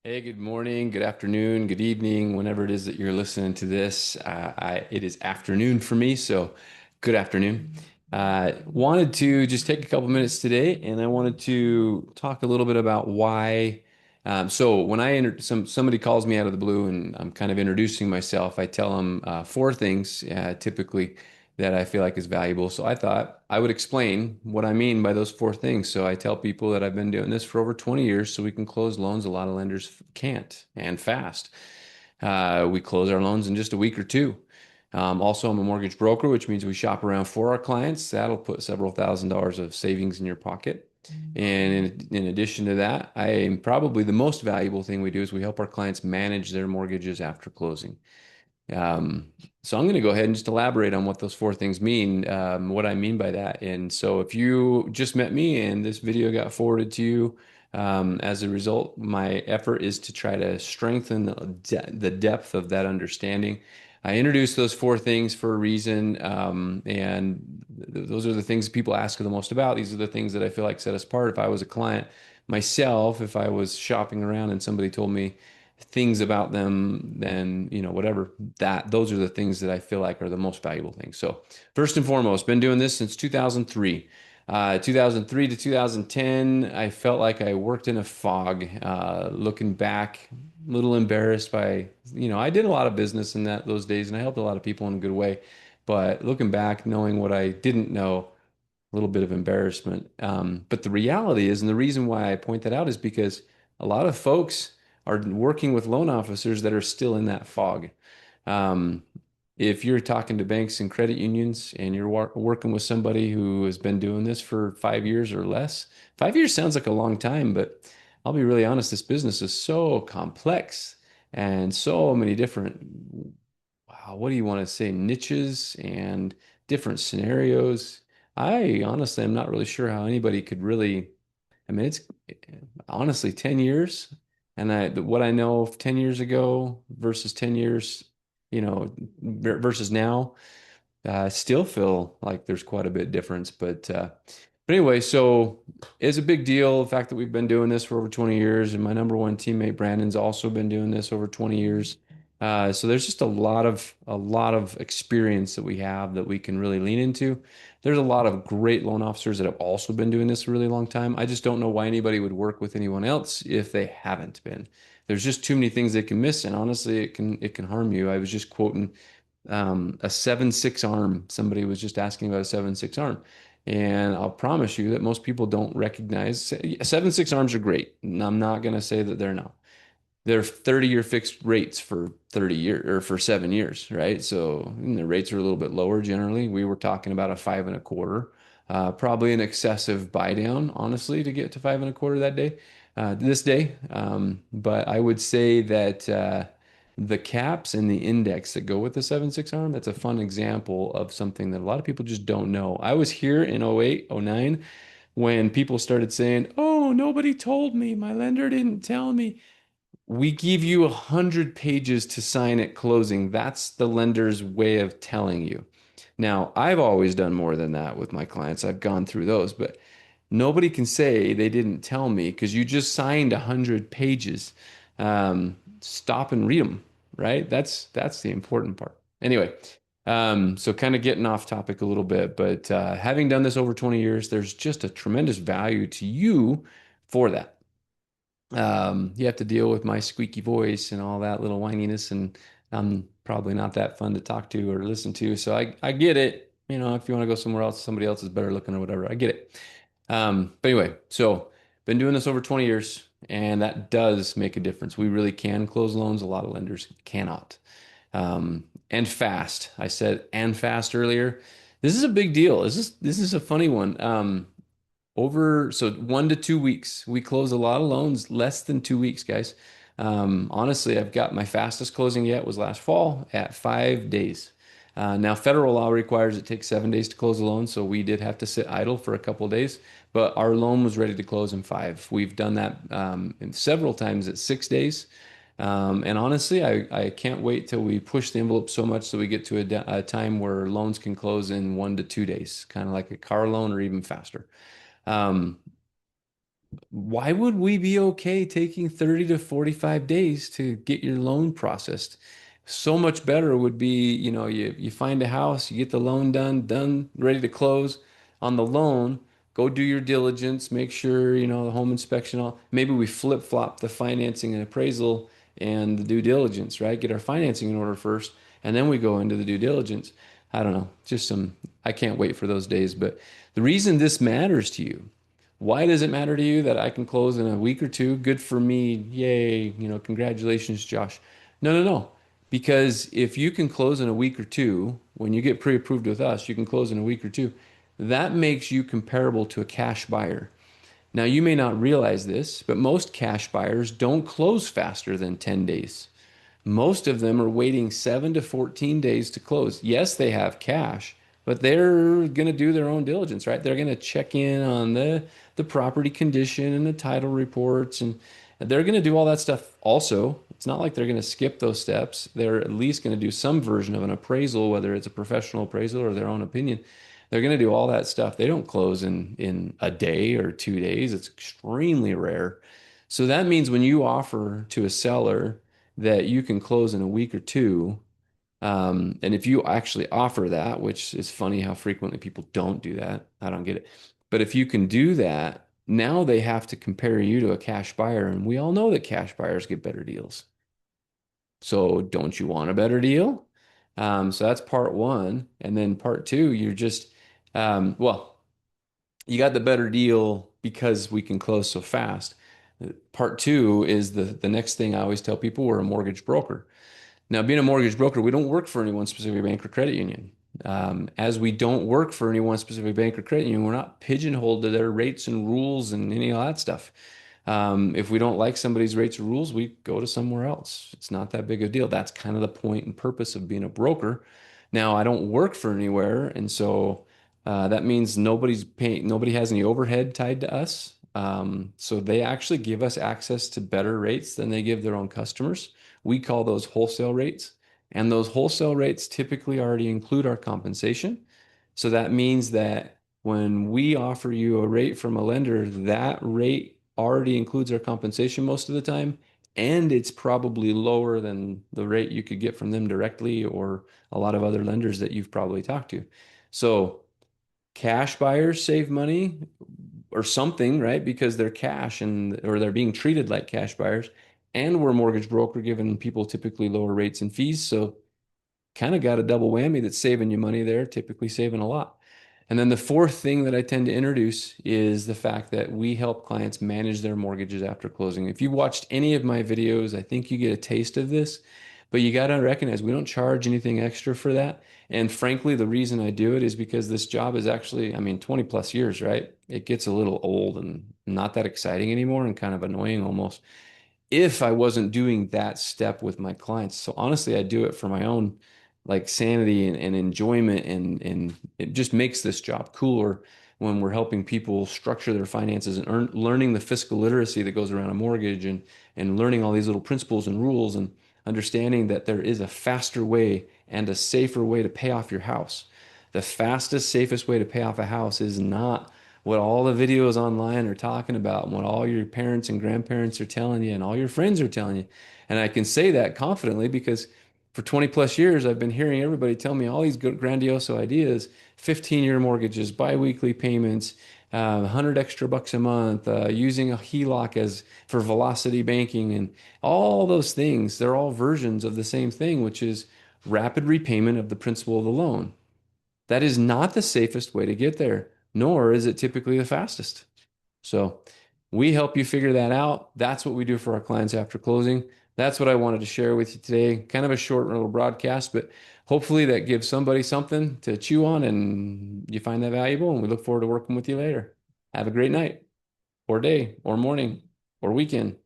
Hey, good morning, good afternoon, good evening, whenever it is that you're listening to this. It is afternoon for me, so good afternoon. Wanted to just take a couple minutes today, and I wanted to talk a little bit about why. So when somebody calls me out of the blue and I'm kind of introducing myself, I tell them four things typically that I feel like is valuable. So I thought I would explain what I mean by those four things. So I tell people that I've been doing this for over 20 years so we can close loans a lot of lenders can't and fast. We close our loans in just a week or two. Also, I'm a mortgage broker, which means we shop around for our clients. That'll put several $1,000s of savings in your pocket. And in addition to that, I am probably the most valuable thing we do is we help our clients manage their mortgages after closing. Um, so I'm going to go ahead and just elaborate on what those four things mean, what I mean by that. And so if you just met me and this video got forwarded to you, as a result, my effort is to try to strengthen the depth of that understanding. I introduced those four things for a reason, and those are the things people ask the most about. These are the things that I feel like set us apart. If I was a client myself, if I was shopping around and somebody told me things about them, then whatever, that those are the things that I feel like are the most valuable things. So first and foremost, been doing this since 2003. 2003 to 2010, I felt like I worked in a fog. Looking back, a little embarrassed by, I did a lot of business in those days, and I helped a lot of people in a good way. But looking back, knowing what I didn't know, a little bit of embarrassment. But the reality is, and the reason why I point that out is because a lot of folks are working with loan officers that are still in that fog. Um, if you're talking to banks and credit unions and you're working with somebody who has been doing this for 5 years or less, 5 years sounds like a long time, but I'll be really honest, this business is so complex and so many different, wow, what do you want to say, niches and different scenarios. I honestly am not really sure how anybody could really, I mean, it's honestly 10 years. And what I know of 10 years ago versus 10 years, versus now, still feel like there's quite a bit difference. But anyway, so it's a big deal. The fact that we've been doing this for over 20 years, and my number one teammate Brandon's also been doing this over 20 years. So there's just a lot of experience that we have that we can really lean into. There's a lot of great loan officers that have also been doing this a really long time. I just don't know why anybody would work with anyone else if they haven't been. There's just too many things they can miss, and honestly, it can harm you. I was just quoting a 7.6 arm. Somebody was just asking about a 7.6 arm. And I'll promise you that most people don't recognize 7.6 arms are great. And I'm not going to say that they're not. They're 30-year fixed rates for 30 years or for 7 years, right? So the rates are a little bit lower generally. We were talking about a 5.25, probably an excessive buy down, honestly, to get to 5.25 that day, this day. But I would say that the caps and the index that go with the 7.6 arm, that's a fun example of something that a lot of people just don't know. I was here in 08, 09 when people started saying, "Oh, nobody told me. My lender didn't tell me." We give you 100 pages to sign at closing. That's the lender's way of telling you. Now, I've always done more than that with my clients. I've gone through those, but nobody can say they didn't tell me because you just signed 100 pages. Stop and read them, right? That's the important part. Anyway, so kind of getting off topic a little bit, but having done this over 20 years, there's just a tremendous value to you for that. You have to deal with my squeaky voice and all that little whininess, and I'm probably not that fun to talk to or listen to. So I get it. If you want to go somewhere else, somebody else is better looking or whatever. I get it. But anyway, so been doing this over 20 years, and that does make a difference. We really can close loans. A lot of lenders cannot. And fast. I said and fast earlier. This is a big deal. This is a funny one. So 1 to 2 weeks. We close a lot of loans less than 2 weeks, guys. Honestly, I've got my fastest closing yet was last fall at 5 days. Now, federal law requires it takes 7 days to close a loan, so we did have to sit idle for a couple of days, but our loan was ready to close in 5. We've done that several times at 6 days. And honestly, I can't wait till we push the envelope so much so we get to a time where loans can close in 1 to 2 days, kind of like a car loan or even faster. Um, Why would we be okay taking 30 to 45 days to get your loan processed? So much better would be, you find a house, you get the loan done, ready to close on the loan, go do your diligence, make sure, the home inspection, all maybe we flip-flop the financing and appraisal and the due diligence, right? Get our financing in order first, and then we go into the due diligence. I don't know, I can't wait for those days. But the reason this matters to you, why does it matter to you that I can close in a week or two? Good for me. Yay. Congratulations, Josh. No, no, no. Because if you can close in a week or two, when you get pre-approved with us, you can close in a week or two. That makes you comparable to a cash buyer. Now, you may not realize this, but most cash buyers don't close faster than 10 days. Most of them are waiting 7 to 14 days to close. Yes, they have cash, but they're going to do their own diligence, right? They're going to check in on the property condition and the title reports, and they're going to do all that stuff also. It's not like they're going to skip those steps. They're at least going to do some version of an appraisal, whether it's a professional appraisal or their own opinion. They're going to do all that stuff. They don't close in a day or 2 days. It's extremely rare. So that means when you offer to a seller that you can close in a week or two, and if you actually offer that, which is funny how frequently people don't do that, I don't get it. But if you can do that, now they have to compare you to a cash buyer, and we all know that cash buyers get better deals. So don't you want a better deal? So that's part one. And then part two, well, you got the better deal because we can close so fast. Part two is the next thing I always tell people, we're a mortgage broker. Now, being a mortgage broker, we don't work for any one specific bank or credit union. As we don't work for any one specific bank or credit union, we're not pigeonholed to their rates and rules and any of that stuff. If we don't like somebody's rates or rules, we go to somewhere else. It's not that big a deal. That's kind of the point and purpose of being a broker. Now, I don't work for anywhere, and so that means nobody has any overhead tied to us. So they actually give us access to better rates than they give their own customers. We call those wholesale rates. And those wholesale rates typically already include our compensation. So that means that when we offer you a rate from a lender, that rate already includes our compensation most of the time. And it's probably lower than the rate you could get from them directly or a lot of other lenders that you've probably talked to. So cash buyers save money or something, right? Because they're cash and or they're being treated like cash buyers. And we're a mortgage broker giving people typically lower rates and fees. So kind of got a double whammy that's saving you money there, typically saving a lot. And then the fourth thing that I tend to introduce is the fact that we help clients manage their mortgages after closing. If you've watched any of my videos, I think you get a taste of this, but you got to recognize we don't charge anything extra for that. And frankly, the reason I do it is because this job is actually, 20 plus years, right? It gets a little old and not that exciting anymore and kind of annoying almost if I wasn't doing that step with my clients. So honestly, I do it for my own like sanity and enjoyment and it just makes this job cooler when we're helping people structure their finances and learning the fiscal literacy that goes around a mortgage and learning all these little principles and rules and understanding that there is a faster way and a safer way to pay off your house. The fastest, safest way to pay off a house is not what all the videos online are talking about and what all your parents and grandparents are telling you and all your friends are telling you. And I can say that confidently because for 20 plus years, I've been hearing everybody tell me all these good, grandiose ideas, 15-year mortgages, biweekly payments, 100 extra bucks a month, using a HELOC as for velocity banking and all those things. They're all versions of the same thing, which is rapid repayment of the principal of the loan. That is not the safest way to get there, nor is it typically the fastest. So we help you figure that out. That's what we do for our clients after closing. That's what I wanted to share with you today. Kind of a short little broadcast, but hopefully that gives somebody something to chew on and you find that valuable. And we look forward to working with you later. Have a great night or day or morning or weekend.